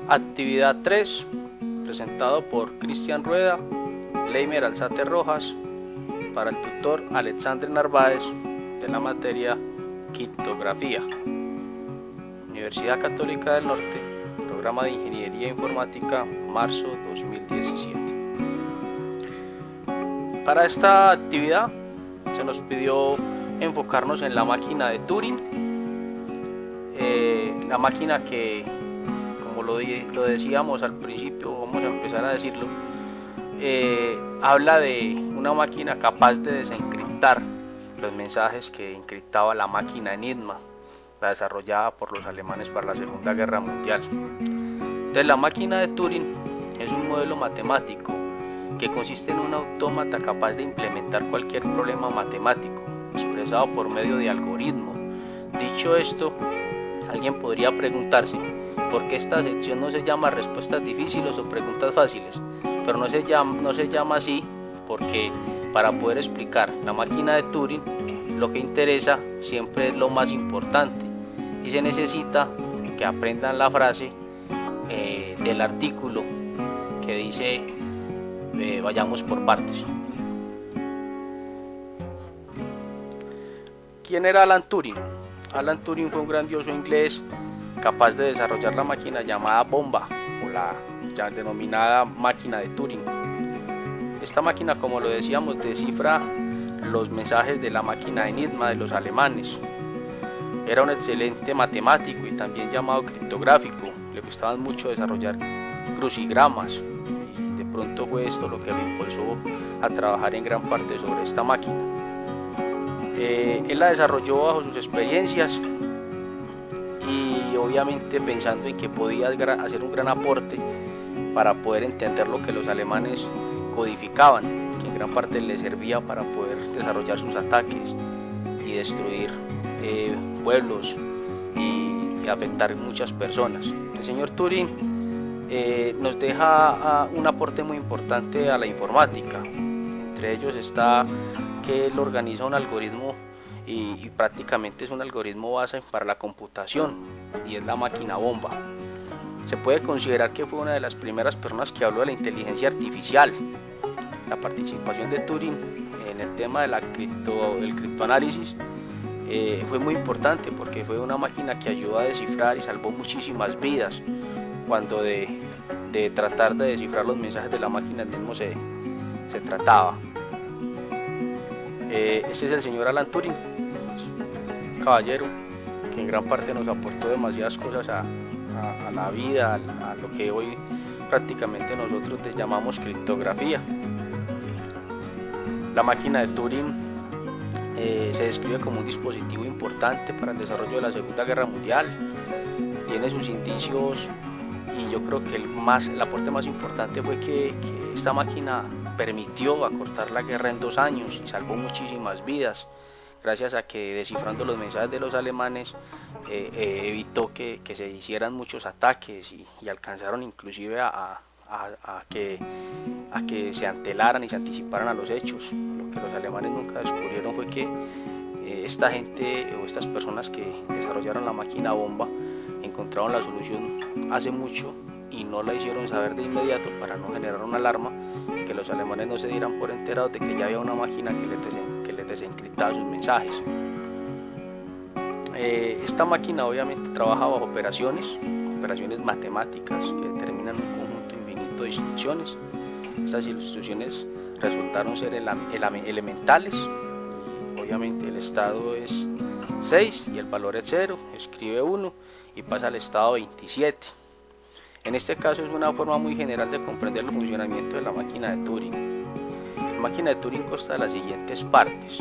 Actividad 3, presentado por Cristian Rueda, Leimer Alzate Rojas, para el tutor Alexandre Narváez, de la materia Criptografía. Universidad Católica del Norte, Programa de Ingeniería Informática, marzo 2017. Para esta actividad se nos pidió enfocarnos en la máquina de Turing, la máquina que, como lo decíamos al principio, vamos a empezar a decirlo, habla de una máquina capaz de desencriptar los mensajes que encriptaba la máquina Enigma, la desarrollada por los alemanes para la Segunda Guerra Mundial. Entonces, la máquina de Turing es un modelo matemático que consiste en un autómata capaz de implementar cualquier problema matemático expresado por medio de algoritmos. Dicho esto, alguien podría preguntarse por qué esta sección no se llama respuestas difíciles o preguntas fáciles, pero no se llama así porque para poder explicar la máquina de Turing, lo que interesa siempre es lo más importante y se necesita que aprendan la frase del artículo que dice vayamos por partes. ¿Quién era Alan Turing? Alan Turing fue un grandioso inglés capaz de desarrollar la máquina llamada bomba o la ya denominada máquina de Turing. Esta máquina, como lo decíamos, descifra los mensajes de la máquina Enigma de los alemanes. Era un excelente matemático y también llamado criptográfico. Le gustaba mucho desarrollar crucigramas y de pronto fue esto lo que lo impulsó a trabajar en gran parte sobre esta máquina. Él la desarrolló bajo sus experiencias y obviamente pensando en que podía hacer un gran aporte para poder entender lo que los alemanes codificaban, que en gran parte les servía para poder desarrollar sus ataques y destruir pueblos y afectar muchas personas. El señor Turing nos deja un aporte muy importante a la informática. Entre ellos está que él organiza un algoritmo y prácticamente es un algoritmo base para la computación y es la máquina bomba. Se puede considerar que fue una de las primeras personas que habló de la inteligencia artificial. La participación de Turing en el tema del criptoanálisis fue muy importante porque fue una máquina que ayudó a descifrar y salvó muchísimas vidas cuando de tratar de descifrar los mensajes de la máquina mismo se trataba. Este es el señor Alan Turing, un caballero que en gran parte nos aportó demasiadas cosas a la vida, a lo que hoy prácticamente nosotros llamamos criptografía. La máquina de Turing se describe como un dispositivo importante para el desarrollo de la Segunda Guerra Mundial. Tiene sus indicios y yo creo que el aporte más importante fue que esta máquina permitió acortar la guerra en 2 años y salvó muchísimas vidas, gracias a que descifrando los mensajes de los alemanes evitó que se hicieran muchos ataques y alcanzaron inclusive a que se antelaran y se anticiparan a los hechos. Lo que los alemanes nunca descubrieron fue que esta gente o estas personas que desarrollaron la máquina bomba encontraron la solución hace mucho y no la hicieron saber de inmediato para no generar una alarma y que los alemanes no se dieran por enterados de que ya había una máquina que les desencriptaba sus mensajes. Esta máquina obviamente trabaja bajo operaciones matemáticas que determinan un conjunto infinito de instrucciones. Estas instrucciones resultaron ser elementales. Obviamente el estado es 6 y el valor es 0, escribe 1 y pasa al estado 27. En este caso es una forma muy general de comprender el funcionamiento de la máquina de Turing. La máquina de Turing consta de las siguientes partes: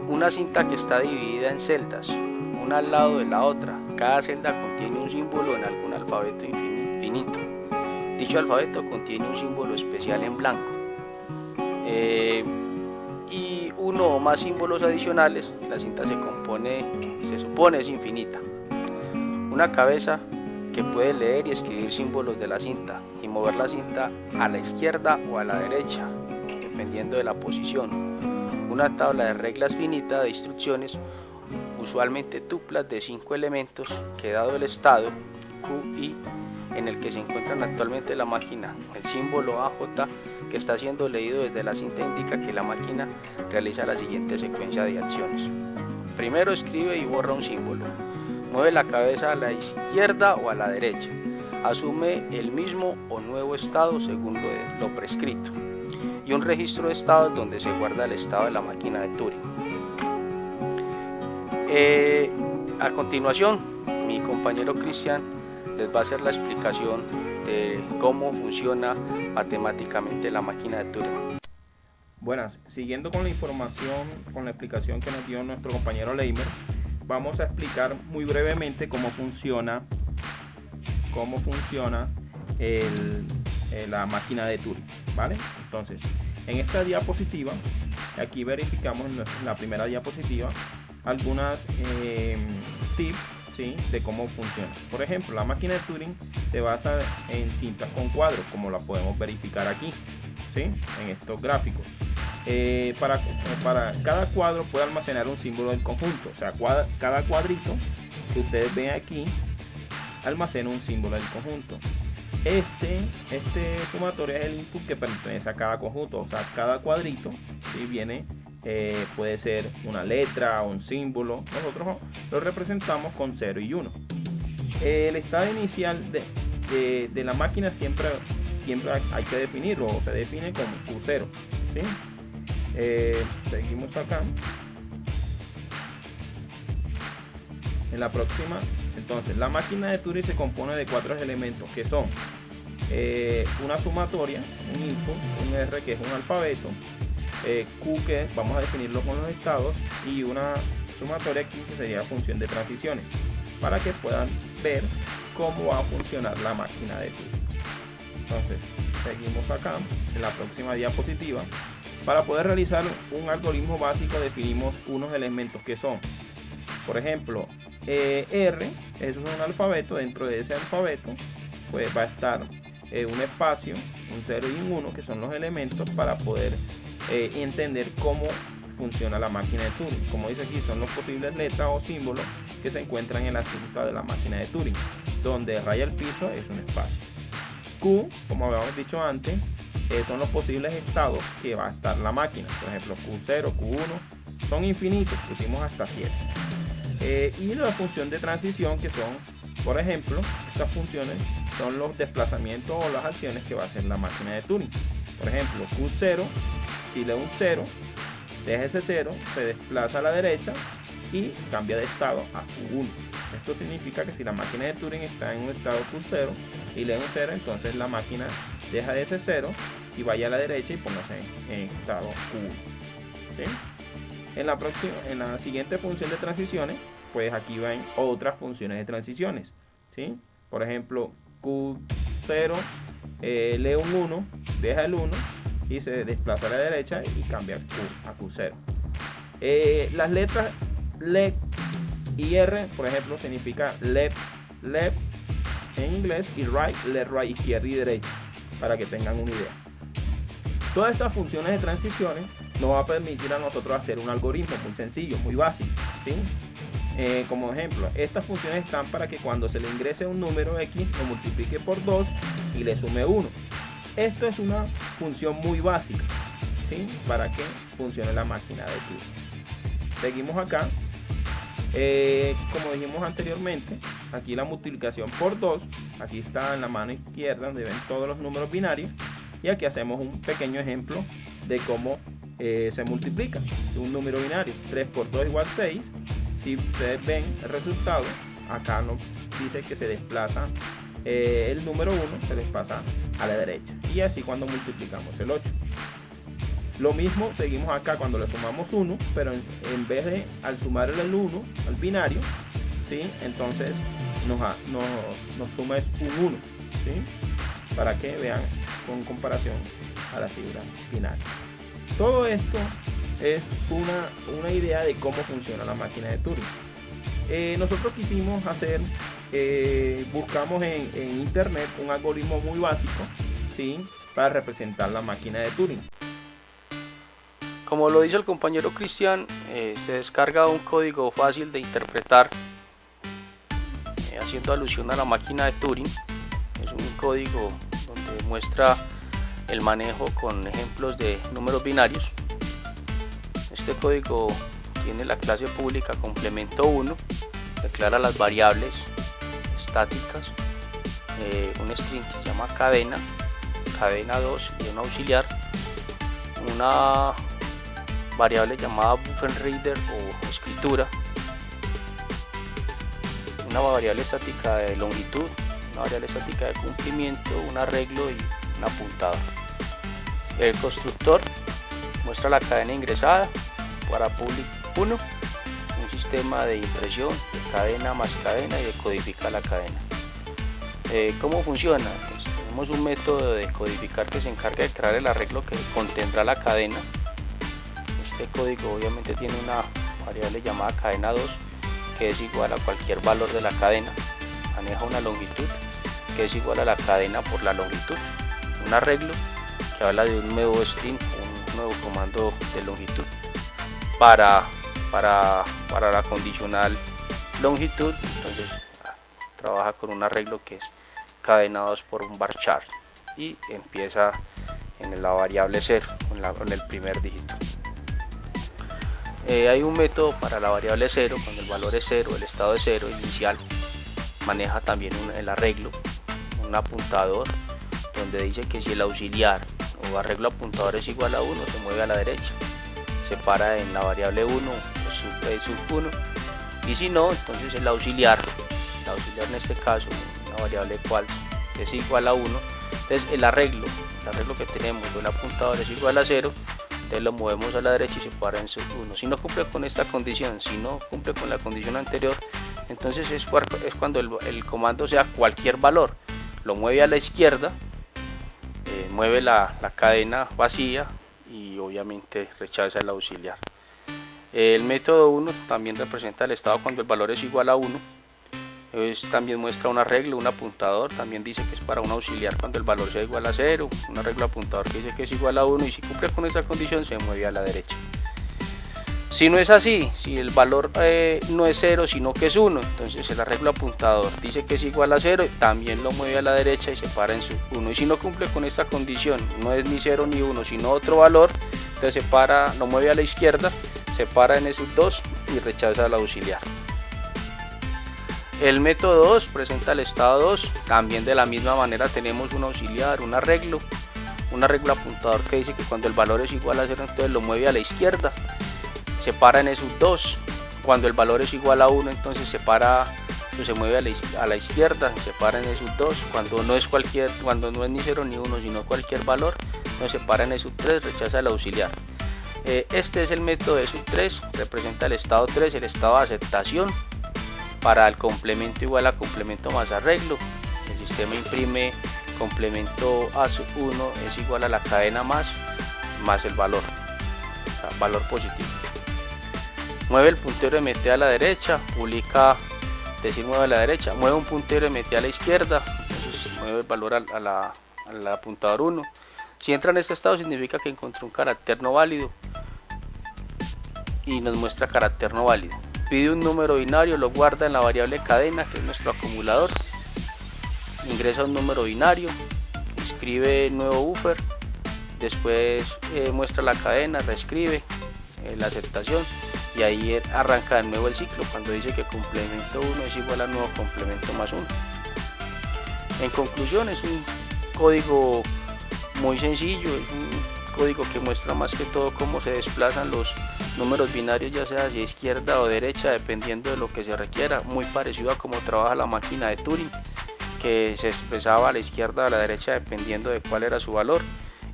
una cinta que está dividida en celdas, una al lado de la otra. Cada celda contiene un símbolo en algún alfabeto infinito. Dicho alfabeto contiene un símbolo especial en blanco. Y uno o más símbolos adicionales. La cinta se supone es infinita. Una cabeza que puede leer y escribir símbolos de la cinta y mover la cinta a la izquierda o a la derecha, dependiendo de la posición. Una tabla de reglas finita de instrucciones, usualmente tuplas de 5 elementos, que dado el estado QI, en el que se encuentran actualmente la máquina. El símbolo AJ que está siendo leído desde la cinta indica que la máquina realiza la siguiente secuencia de acciones. Primero escribe y borra un símbolo, mueve la cabeza a la izquierda o a la derecha, asume el mismo o nuevo estado según lo prescrito, y un registro de estados donde se guarda el estado de la máquina de Turing. A continuación, mi compañero Cristian les va a hacer la explicación de cómo funciona matemáticamente la máquina de Turing. Buenas, siguiendo con la información, con la explicación que nos dio nuestro compañero Leimer, vamos a explicar muy brevemente cómo funciona la máquina de Turing, ¿vale? Entonces, en esta diapositiva, aquí verificamos en la primera diapositiva algunas tips, ¿sí?, de cómo funciona. Por ejemplo, la máquina de Turing se basa en cintas con cuadros, como la podemos verificar aquí, ¿sí?, en estos gráficos. Para cada cuadro puede almacenar un símbolo del conjunto, o sea, cada cuadrito que ustedes ven aquí almacena un símbolo del conjunto. Este sumatorio es el input que pertenece a cada conjunto, o sea, cada cuadrito, ¿sí?, viene, puede ser una letra o un símbolo. Nosotros lo representamos con 0 y 1. El estado inicial de la máquina siempre hay que definirlo, o se define como Q0, ¿sí? Seguimos acá. En la próxima, entonces, la máquina de Turing se compone de 4 elementos que son una sumatoria, un input, un R que es un alfabeto, Q que vamos a definirlo con los estados, y una sumatoria aquí que sería función de transiciones, para que puedan ver cómo va a funcionar la máquina de Turing. Entonces, seguimos acá en la próxima diapositiva. Para poder realizar un algoritmo básico definimos unos elementos que son, por ejemplo, R es un alfabeto. Dentro de ese alfabeto pues va a estar un espacio, un 0 y un 1, que son los elementos para poder entender cómo funciona la máquina de Turing. Como dice aquí, son los posibles letras o símbolos que se encuentran en la cinta de la máquina de Turing, donde raya el piso es un espacio. Q, como habíamos dicho antes, son los posibles estados que va a estar la máquina. Por ejemplo, Q0, Q1, son infinitos, pusimos hasta 7. Y la función de transición, que son, por ejemplo, estas funciones son los desplazamientos o las acciones que va a hacer la máquina de Turing. Por ejemplo, Q0, si leo un 0, deja ese 0, se desplaza a la derecha y cambia de estado a Q1. Esto significa que si la máquina de Turing está en un estado Q0 y lee un 0, entonces la máquina deja de ese 0 y vaya a la derecha y póngase en estado Q1. ¿Sí? En la siguiente función de transiciones, pues aquí van otras funciones de transiciones, ¿sí? Por ejemplo, Q0 lee un 1, deja el 1 y se desplaza a la derecha y cambia a Q0. Las letras left y R, por ejemplo, significa left en inglés, y right, left, right, izquierda y derecha, para que tengan una idea. Todas estas funciones de transiciones nos va a permitir a nosotros hacer un algoritmo muy sencillo, muy básico, ¿sí? Como ejemplo, estas funciones están para que cuando se le ingrese un número X lo multiplique por 2 y le sume 1. Esto es una función muy básica, ¿sí?, para que funcione la máquina de Turing. Seguimos acá. Como dijimos anteriormente, aquí la multiplicación por 2, aquí está en la mano izquierda donde ven todos los números binarios, y aquí hacemos un pequeño ejemplo de cómo se multiplica un número binario. 3 por 2 igual 6. Si ustedes ven el resultado, acá nos dice que se desplaza el número 1, se desplaza a la derecha, y así cuando multiplicamos el 8. Lo mismo seguimos acá cuando le sumamos 1, pero en vez de al sumarle el 1 al binario, ¿sí?, entonces nos suma es un 1, ¿sí?, para que vean con comparación a la figura binaria. Todo esto es una idea de cómo funciona la máquina de Turing. Nosotros quisimos hacer, buscamos en internet un algoritmo muy básico, ¿sí?, para representar la máquina de Turing. Como lo dice el compañero Cristian, se descarga un código fácil de interpretar haciendo alusión a la máquina de Turing. Es un código donde muestra el manejo con ejemplos de números binarios. Este código tiene la clase pública complemento 1, declara las variables estáticas, un string que se llama cadena 2 y un auxiliar, una variable llamada buffer_reader o escritura, una variable estática de longitud, una variable estática de cumplimiento, un arreglo y un apuntador. El constructor muestra la cadena ingresada para public 1, un sistema de impresión de cadena más cadena y de codificar la cadena. ¿Cómo funciona? Pues tenemos un método de codificar que se encarga de crear el arreglo que contendrá la cadena. Este código obviamente tiene una variable llamada cadena 2 que es igual a cualquier valor de la cadena, maneja una longitud que es igual a la cadena por la longitud, un arreglo que habla de un nuevo string, un nuevo comando de longitud para la condicional longitud. Entonces trabaja con un arreglo que es cadena 2 por un varchar y empieza en la variable 0 con el primer dígito. Hay un método para la variable 0, cuando el valor es 0, el estado es 0 inicial. Maneja también el arreglo, un apuntador, donde dice que si el auxiliar o arreglo apuntador es igual a 1, se mueve a la derecha, se para en la variable 1 o sub 1, y si no, entonces el auxiliar en este caso, una variable cual es igual a 1, entonces el arreglo que tenemos del apuntador es igual a 0, entonces lo movemos a la derecha y se para en sub 1. Si no cumple con esta condición, si no cumple con la condición anterior, entonces es cuando el comando sea cualquier valor, lo mueve a la izquierda, mueve la cadena vacía y obviamente rechaza el auxiliar. El método 1 también representa el estado cuando el valor es igual a 1. También muestra un arreglo, un apuntador, también dice que es para un auxiliar cuando el valor sea igual a 0, un arreglo apuntador que dice que es igual a 1 y si cumple con esa condición se mueve a la derecha. Si no es así, si el valor no es 0 sino que es 1, entonces el arreglo apuntador dice que es igual a 0, también lo mueve a la derecha y se para en sub 1. Y si no cumple con esta condición, no es ni 0 ni 1 sino otro valor, entonces se para, lo mueve a la izquierda, se para en el sub 2 y rechaza el auxiliar. El método 2 presenta el estado 2, también de la misma manera tenemos un auxiliar, un arreglo apuntador que dice que cuando el valor es igual a 0 entonces lo mueve a la izquierda, se para en el sub 2, cuando el valor es igual a 1 entonces se mueve a la izquierda, se para en el sub 2, cuando no es ni 0 ni 1 sino cualquier valor, entonces se para en el sub 3, rechaza el auxiliar. Este es el método de sub 3, representa el estado 3, el estado de aceptación. Para el complemento igual a complemento más arreglo, el sistema imprime complemento a sub 1 es igual a la cadena más el valor, o sea, valor positivo. Mueve el puntero MT a la derecha, publica, mueve a la derecha, mueve un puntero MT a la izquierda, entonces mueve el valor al apuntador 1. Si entra en este estado significa que encontró un carácter no válido y nos muestra carácter no válido. Pide un número binario, lo guarda en la variable cadena, que es nuestro acumulador, ingresa un número binario, escribe nuevo buffer, después muestra la cadena, reescribe la aceptación y ahí arranca de nuevo el ciclo cuando dice que complemento 1 es igual a nuevo complemento más 1. En conclusión, es un código muy sencillo, es un código que muestra más que todo cómo se desplazan los números binarios, ya sea hacia izquierda o derecha, dependiendo de lo que se requiera, muy parecido a cómo trabaja la máquina de Turing, que se expresaba a la izquierda o a la derecha dependiendo de cuál era su valor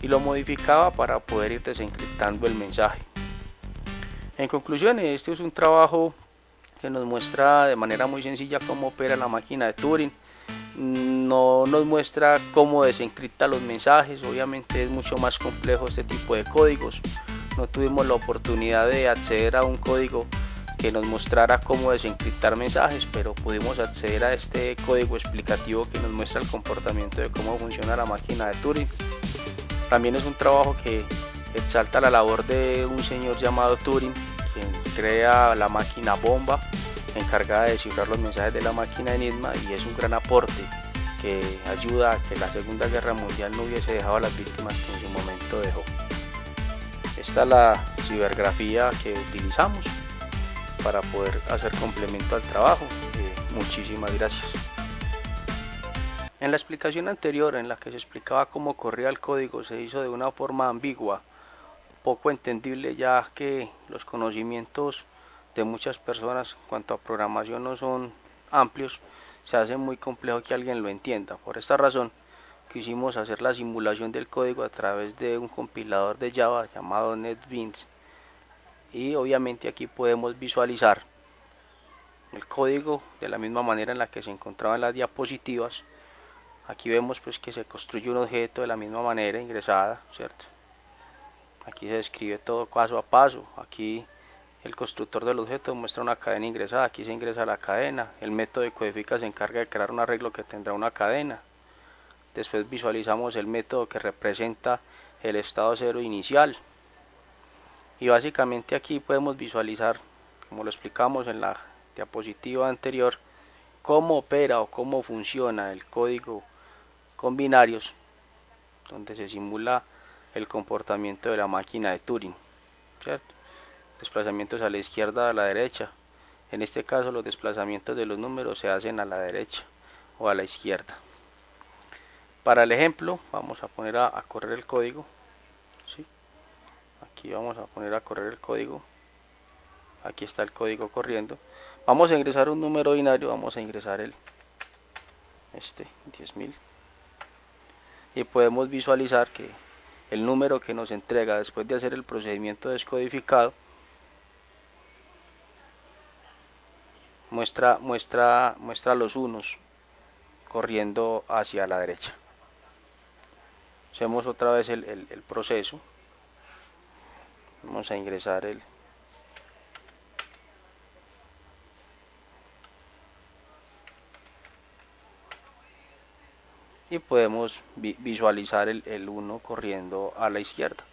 y lo modificaba para poder ir desencriptando el mensaje. En conclusión, este es un trabajo que nos muestra de manera muy sencilla cómo opera la máquina de Turing. No nos muestra cómo desencripta los mensajes, obviamente es mucho más complejo este tipo de códigos. No tuvimos la oportunidad de acceder a un código que nos mostrara cómo desencriptar mensajes, pero pudimos acceder a este código explicativo que nos muestra el comportamiento de cómo funciona la máquina de Turing. También es un trabajo que exalta la labor de un señor llamado Turing, quien crea la máquina bomba, encargada de descifrar los mensajes de la máquina de Enigma, y es un gran aporte que ayuda a que la Segunda Guerra Mundial no hubiese dejado a las víctimas que en su momento dejó. Esta es la cibergrafía que utilizamos para poder hacer complemento al trabajo. Muchísimas gracias. En la explicación anterior, en la que se explicaba cómo corría el código, se hizo de una forma ambigua, poco entendible, ya que los conocimientos de muchas personas en cuanto a programación no son amplios. Se hace muy complejo que alguien lo entienda. Por esta razón quisimos hacer la simulación del código a través de un compilador de Java llamado NetBeans, y obviamente aquí podemos visualizar el código de la misma manera en la que se encontraba en las diapositivas. Aquí vemos pues que se construye un objeto de la misma manera ingresada, ¿cierto? Aquí se describe todo paso a paso. Aquí el constructor del objeto muestra una cadena ingresada, aquí se ingresa la cadena. El método de codifica se encarga de crear un arreglo que tendrá una cadena. Después visualizamos el método que representa el estado cero inicial. Y básicamente aquí podemos visualizar, como lo explicamos en la diapositiva anterior, cómo opera o cómo funciona el código con binarios, donde se simula el comportamiento de la máquina de Turing, ¿cierto? Desplazamientos a la izquierda o a la derecha. En este caso los desplazamientos de los números se hacen a la derecha o a la izquierda. Para el ejemplo vamos a poner a correr el código, ¿sí? Aquí vamos a poner a correr el código. Aquí está el código corriendo. Vamos a ingresar un número binario, vamos a ingresar el 10.000, y podemos visualizar que el número que nos entrega después de hacer el procedimiento descodificado muestra los unos corriendo hacia la derecha. Hacemos otra vez el proceso. Vamos a ingresar y podemos visualizar el 1 corriendo a la izquierda.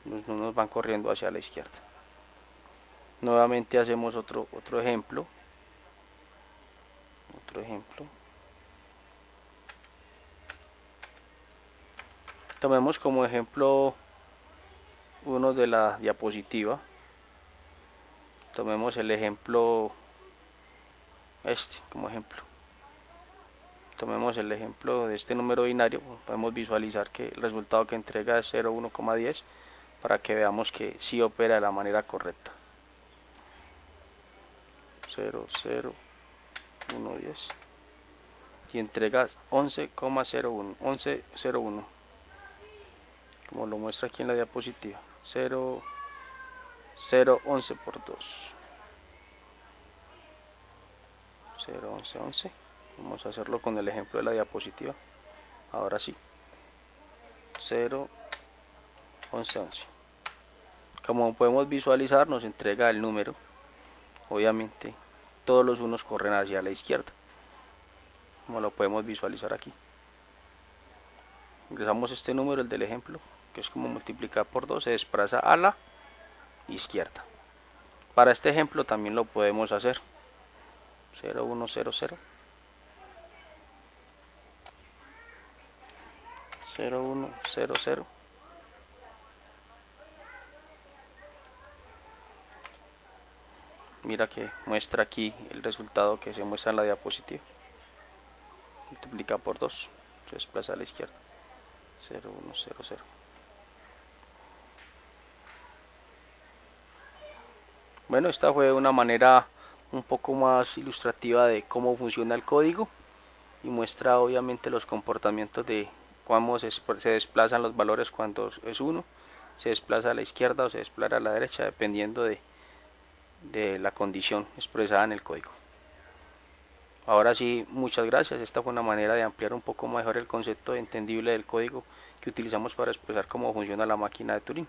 Los unos van corriendo hacia la izquierda. Nuevamente hacemos otro ejemplo. Tomemos como ejemplo uno de la diapositiva. Tomemos el ejemplo como ejemplo. Tomemos el ejemplo de este número binario. Podemos visualizar que el resultado que entrega es 0,1,10, para que veamos que sí opera de la manera correcta. 0,0,1,10 y entrega 11,01, como lo muestra aquí en la diapositiva. 0,011 por 2, 0,11,11. Vamos a hacerlo con el ejemplo de la diapositiva. Ahora sí, 0,11,11. Como podemos visualizar, nos entrega el número. Obviamente todos los unos corren hacia la izquierda, como lo podemos visualizar aquí. Ingresamos este número, el del ejemplo, que es como multiplicar por 2, se desplaza a la izquierda. Para este ejemplo también lo podemos hacer. 0,1,0,0, 0,1,0,0. Mira que muestra aquí el resultado que se muestra en la diapositiva. Multiplica por 2, se desplaza a la izquierda. 0,1,0,0. Bueno, esta fue una manera un poco más ilustrativa de cómo funciona el código, y muestra obviamente los comportamientos de cómo se desplazan los valores cuando es 1, se desplaza a la izquierda o se desplaza a la derecha, dependiendo de la condición expresada en el código. Ahora sí, muchas gracias. Esta fue una manera de ampliar un poco mejor el concepto entendible del código que utilizamos para expresar cómo funciona la máquina de Turing.